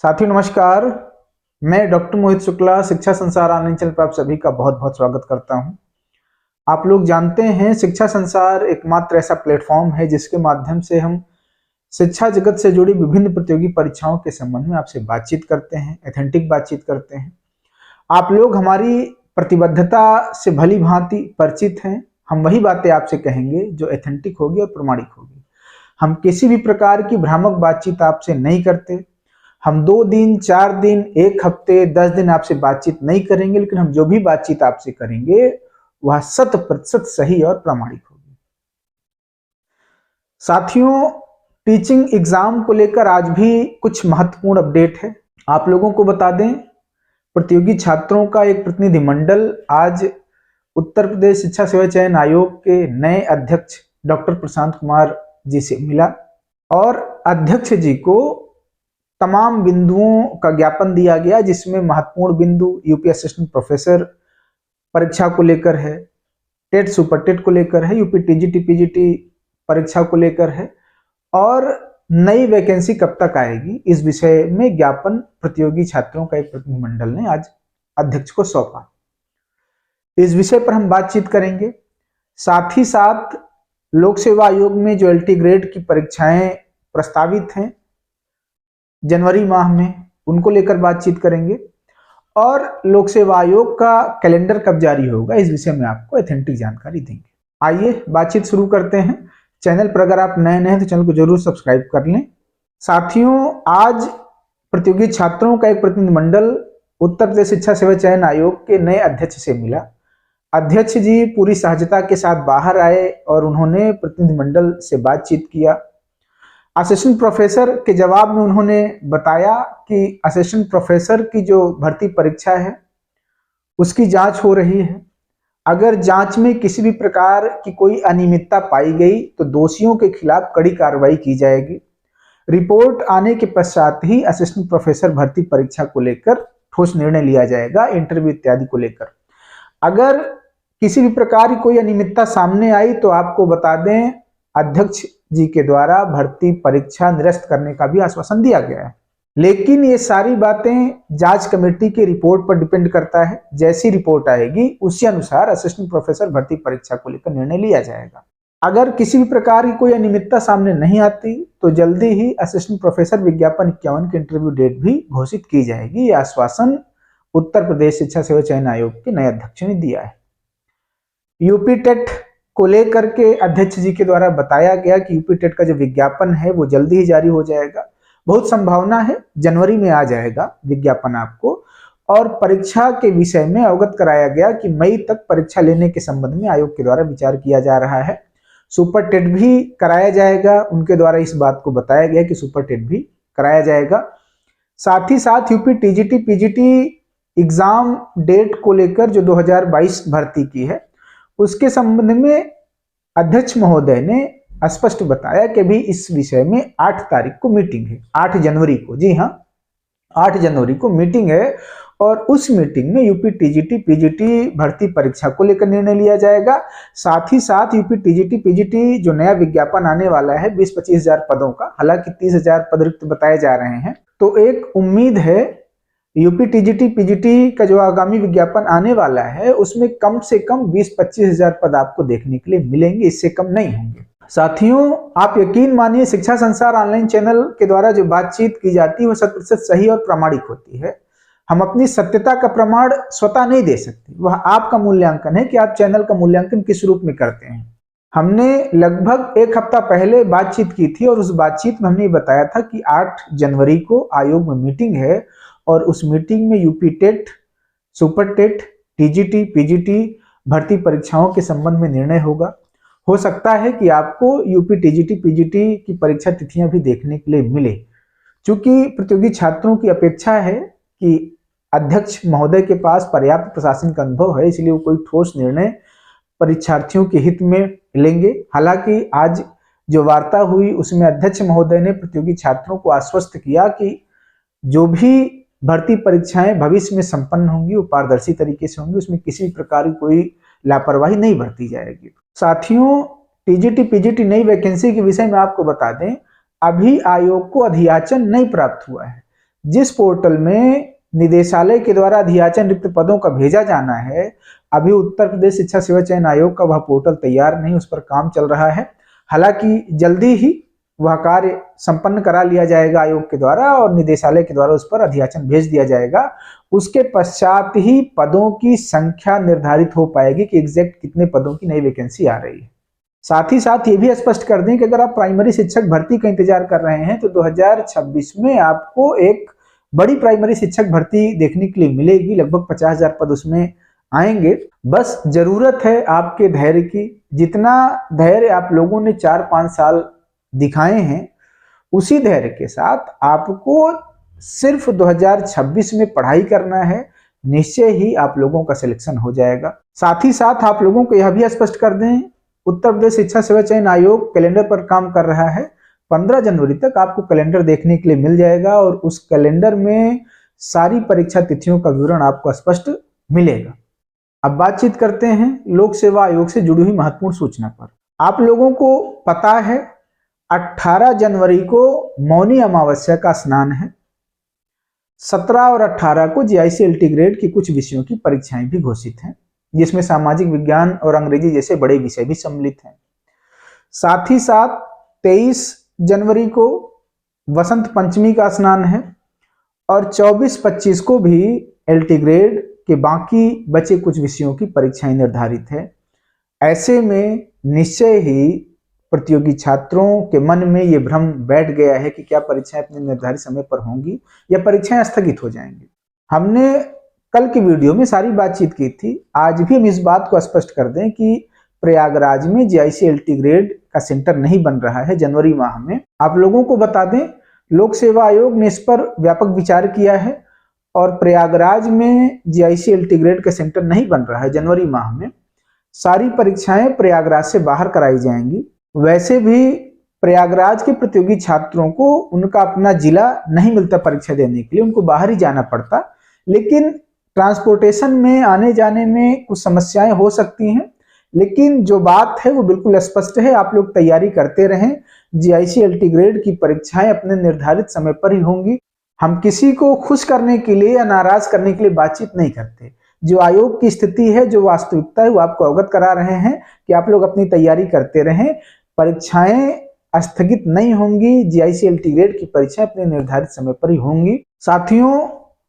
साथियों नमस्कार, मैं डॉक्टर मोहित शुक्ला शिक्षा संसार ऑनलाइन चैनल पर आप सभी का बहुत बहुत स्वागत करता हूं। आप लोग जानते हैं शिक्षा संसार एकमात्र ऐसा प्लेटफॉर्म है जिसके माध्यम से हम शिक्षा जगत से जुड़ी विभिन्न प्रतियोगी परीक्षाओं के संबंध में आपसे बातचीत करते हैं, एथेंटिक बातचीत करते हैं। आप लोग हमारी प्रतिबद्धता से भली भांति परिचित हैं। हम वही बातें आपसे कहेंगे जो एथेंटिक होगी और प्रमाणिक होगी। हम किसी भी प्रकार की भ्रामक बातचीत आपसे नहीं करते। हम 2 दिन, 4 दिन, 1 हफ्ते, 10 दिन आपसे बातचीत नहीं करेंगे, लेकिन हम जो भी बातचीत आपसे करेंगे वह 100% सही और प्रामाणिक होगी। साथियों, टीचिंग एग्जाम को लेकर आज भी कुछ महत्वपूर्ण अपडेट है। आप लोगों को बता दें, प्रतियोगी छात्रों का एक प्रतिनिधिमंडल आज उत्तर प्रदेश शिक्षा सेवा चयन आयोग के नए अध्यक्ष डॉक्टर प्रशांत कुमार जी से मिला और अध्यक्ष जी को तमाम बिंदुओं का ज्ञापन दिया गया, जिसमें महत्वपूर्ण बिंदु यूपी असिस्टेंट प्रोफेसर परीक्षा को लेकर है, टेट सुपर टेट को लेकर है, यूपी टीजीटी पीजीटी परीक्षा को लेकर है और नई वैकेंसी कब तक आएगी इस विषय में ज्ञापन प्रतियोगी छात्रों का एक प्रतिनिधिमंडल ने आज अध्यक्ष को सौंपा। इस विषय पर हम बातचीत करेंगे। साथ ही साथ लोक सेवा आयोग में जो एलटी ग्रेड की परीक्षाएं प्रस्तावित हैं जनवरी माह में, उनको लेकर बातचीत करेंगे और लोक सेवा आयोग का कैलेंडर कब जारी होगा इस विषय में आपको एथेंटिक जानकारी देंगे। आइए बातचीत शुरू करते हैं। चैनल पर अगर आप नए हैं तो चैनल को जरूर सब्सक्राइब कर लें। साथियों, आज प्रतियोगी छात्रों का एक प्रतिनिधिमंडल उत्तर प्रदेश शिक्षा सेवा चयन आयोग के नए अध्यक्ष से मिला। अध्यक्ष जी पूरी सहजता के साथ बाहर आए और उन्होंने प्रतिनिधिमंडल से बातचीत किया। असिस्टेंट प्रोफेसर के जवाब में उन्होंने बताया कि असिस्टेंट प्रोफेसर की जो भर्ती परीक्षा है उसकी जांच हो रही है। अगर जांच में किसी भी प्रकार की कोई अनियमितता पाई गई तो दोषियों के खिलाफ कड़ी कार्रवाई की जाएगी। रिपोर्ट आने के पश्चात ही असिस्टेंट प्रोफेसर भर्ती परीक्षा को लेकर ठोस निर्णय लिया जाएगा, इंटरव्यू इत्यादि को लेकर। अगर किसी भी प्रकार की कोई अनियमितता सामने आई तो आपको बता दें, अध्यक्ष जी के द्वारा भर्ती परीक्षा निरस्त करने का भी आश्वासन दिया गया है। लेकिन ये सारी बातें जांच कमेटी की रिपोर्ट पर डिपेंड करता है। जैसी रिपोर्ट आएगी उसी अनुसार असिस्टेंट प्रोफेसर भर्ती परीक्षा को लेकर निर्णय लिया जाएगा। अगर किसी भी प्रकार की कोई अनियमितता सामने नहीं आती तो जल्दी ही असिस्टेंट प्रोफेसर विज्ञापन 51 की इंटरव्यू डेट भी घोषित की जाएगी। यह आश्वासन उत्तर प्रदेश शिक्षा सेवा चयन आयोग के नए अध्यक्ष ने दिया है। यूपी टेट को लेकर के अध्यक्ष जी के द्वारा बताया गया कि यूपी टेट का जो विज्ञापन है वो जल्दी ही जारी हो जाएगा। बहुत संभावना है जनवरी में आ जाएगा विज्ञापन आपको। और परीक्षा के विषय में अवगत कराया गया कि मई तक परीक्षा लेने के संबंध में आयोग के द्वारा विचार किया जा रहा है। सुपर टेट भी कराया जाएगा, उनके द्वारा इस बात को बताया गया कि सुपर टेट भी कराया जाएगा। साथ ही साथ UP TGT PGT exam date को लेकर जो 2022 भर्ती की है उसके संबंध में अध्यक्ष महोदय ने स्पष्ट बताया कि भी इस विषय में 8 तारीख को मीटिंग है, 8 जनवरी को। जी हाँ, 8 जनवरी को मीटिंग है और उस मीटिंग में यूपी टीजीटी पीजीटी भर्ती परीक्षा को लेकर निर्णय लिया जाएगा। साथ ही साथ यूपी टीजीटी पीजीटी जो नया विज्ञापन आने वाला है 20-25 हजार पदों का, हालांकि 30 हजार पद रिक्त बताए जा रहे हैं, तो एक उम्मीद है यूपी टीजीटी पीजीटी का जो आगामी विज्ञापन आने वाला है उसमें कम से कम 20-25 हजार पद आपको देखने के लिए मिलेंगे, इससे कम नहीं होंगे। साथियों, आप यकीन मानिए, शिक्षा संसार ऑनलाइन चैनल के द्वारा जो बातचीत की जाती है वो 100% सही और प्रामाणिक होती है। हम अपनी सत्यता का प्रमाण स्वतः नहीं दे सकते, वह आपका मूल्यांकन है कि आप चैनल का मूल्यांकन किस रूप में करते हैं। हमने लगभग 1 हफ्ता पहले बातचीत की थी और उस बातचीत में हमने बताया था कि 8 जनवरी को आयोग में मीटिंग है और उस मीटिंग में UP TET, super TET, TGT PGT भर्ती परीक्षाओं के संबंध में निर्णय होगा। हो सकता है कि आपको यूपी टीजीटी पीजीटी की परीक्षा तिथियां भी देखने के लिए मिले। चूंकि प्रतियोगी छात्रों की अपेक्षा है कि अध्यक्ष महोदय के पास पर्याप्त प्रशासनिक अनुभव है, इसलिए वो कोई ठोस निर्णय परीक्षार्थियों के हित में लेंगे। हालांकि आज जो वार्ता हुई उसमें अध्यक्ष महोदय ने प्रतियोगी छात्रों को आश्वस्त किया कि जो भी भर्ती परीक्षाएं भविष्य में संपन्न होंगी वो पारदर्शी तरीके से होंगी, उसमें किसी प्रकार की कोई लापरवाही नहीं बरती जाएगी। साथियों, टीजीटी पीजीटी नई वैकेंसी के विषय में आपको बता दें, अभी आयोग को अधियाचन नहीं प्राप्त हुआ है। जिस पोर्टल में निदेशालय के द्वारा अधियाचन रिक्त पदों का भेजा जाना है, अभी उत्तर प्रदेश शिक्षा सेवा चयन आयोग का वह पोर्टल तैयार नहीं, उस पर काम चल रहा है। हालांकि जल्दी ही वह कार्य संपन्न करा लिया जाएगा आयोग के द्वारा और निदेशालय के द्वारा उस पर अधियाचन भेज दिया जाएगा। उसके पश्चात ही पदों की संख्या निर्धारित हो पाएगी कि एग्जैक्ट कितने पदों की नई वैकेंसी आ रही है। साथ ही साथ ये भी स्पष्ट कर दें कि अगर आप प्राइमरी शिक्षक भर्ती का इंतजार कर रहे हैं तो 2026 में आपको एक बड़ी प्राइमरी शिक्षक भर्ती देखने के लिए मिलेगी। लगभग 50,000 पद उसमें आएंगे। बस जरूरत है आपके धैर्य की। जितना धैर्य आप लोगों ने 4-5 साल दिखाए हैं, उसी धैर्य के साथ आपको सिर्फ 2026 में पढ़ाई करना है। निश्चय ही आप लोगों का सिलेक्शन हो जाएगा। साथ ही साथ आप लोगों को यह भी स्पष्ट कर दें, उत्तर प्रदेश शिक्षा सेवा चयन आयोग कैलेंडर पर काम कर रहा है। 15 जनवरी तक आपको कैलेंडर देखने के लिए मिल जाएगा और उस कैलेंडर में सारी परीक्षा तिथियों का विवरण आपको स्पष्ट मिलेगा। अब बातचीत करते हैं लोक सेवा आयोग से जुड़ी हुई महत्वपूर्ण सूचना पर। आप लोगों को पता है 18 जनवरी को मौनी अमावस्या का स्नान है। 17 और 18 को JICLT ग्रेड की कुछ विषयों की परीक्षाएं भी घोषित हैं, जिसमें सामाजिक विज्ञान और अंग्रेजी जैसे बड़े विषय भी सम्मिलित हैं। साथ ही साथ 23 जनवरी को वसंत पंचमी का स्नान है और 24-25 को भी LT ग्रेड के बाकी बचे कुछ विषयों की परीक्षाएं निर्धारित है। ऐसे में निश्चय ही प्रतियोगी छात्रों के मन में ये भ्रम बैठ गया है कि क्या परीक्षाएं अपने निर्धारित समय पर होंगी या परीक्षाएं स्थगित हो जाएंगी। हमने कल की वीडियो में सारी बातचीत की थी। आज भी हम इस बात को स्पष्ट कर दें कि प्रयागराज में JICLT ग्रेड का सेंटर नहीं बन रहा है जनवरी माह में। आप लोगों को बता दें, लोक सेवा आयोग ने इस पर व्यापक विचार किया है और प्रयागराज में JICLT ग्रेड का सेंटर नहीं बन रहा है जनवरी माह में। सारी परीक्षाएं प्रयागराज से बाहर कराई जाएंगी। वैसे भी प्रयागराज के प्रतियोगी छात्रों को उनका अपना जिला नहीं मिलता परीक्षा देने के लिए, उनको बाहर ही जाना पड़ता। लेकिन ट्रांसपोर्टेशन में आने जाने में कुछ समस्याएं हो सकती हैं, लेकिन जो बात है वो बिल्कुल स्पष्ट है। आप लोग तैयारी करते रहें। JICLT ग्रेड की परीक्षाएं अपने निर्धारित समय पर ही होंगी। हम किसी को खुश करने के लिए या नाराज करने के लिए बातचीत नहीं करते। जो आयोग की स्थिति है, जो वास्तविकता है, वो आपको अवगत करा रहे हैं कि आप लोग अपनी तैयारी करते रहें। परीक्षाएं स्थगित नहीं होंगी। JICLT ग्रेड की परीक्षाएं अपने निर्धारित समय पर ही होंगी। साथियों,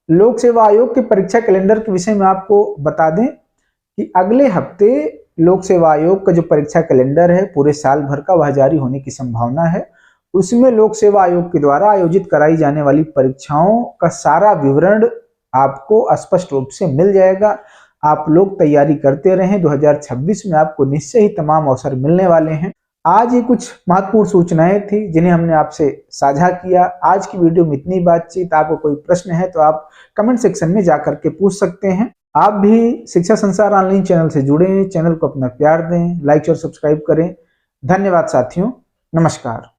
लोक सेवा आयोग के परीक्षा कैलेंडर के विषय में आपको बता दें कि अगले हफ्ते लोक सेवा आयोग का जो परीक्षा कैलेंडर है पूरे साल भर का, वह जारी होने की संभावना है। उसमें लोक सेवा आयोग के द्वारा आयोजित कराई जाने वाली परीक्षाओं का सारा विवरण आपको स्पष्ट रूप से मिल जाएगा। आप लोग तैयारी करते रहें। 2026 में आपको निश्चय ही तमाम अवसर मिलने वाले हैं। आज ये कुछ महत्वपूर्ण सूचनाएं थी जिन्हें हमने आपसे साझा किया। आज की वीडियो में इतनी बातचीत। आपको कोई प्रश्न है तो आप कमेंट सेक्शन में जाकर के पूछ सकते हैं। आप भी शिक्षा संसार ऑनलाइन चैनल से जुड़े, चैनल को अपना प्यार दें, लाइक और सब्सक्राइब करें। धन्यवाद साथियों, नमस्कार।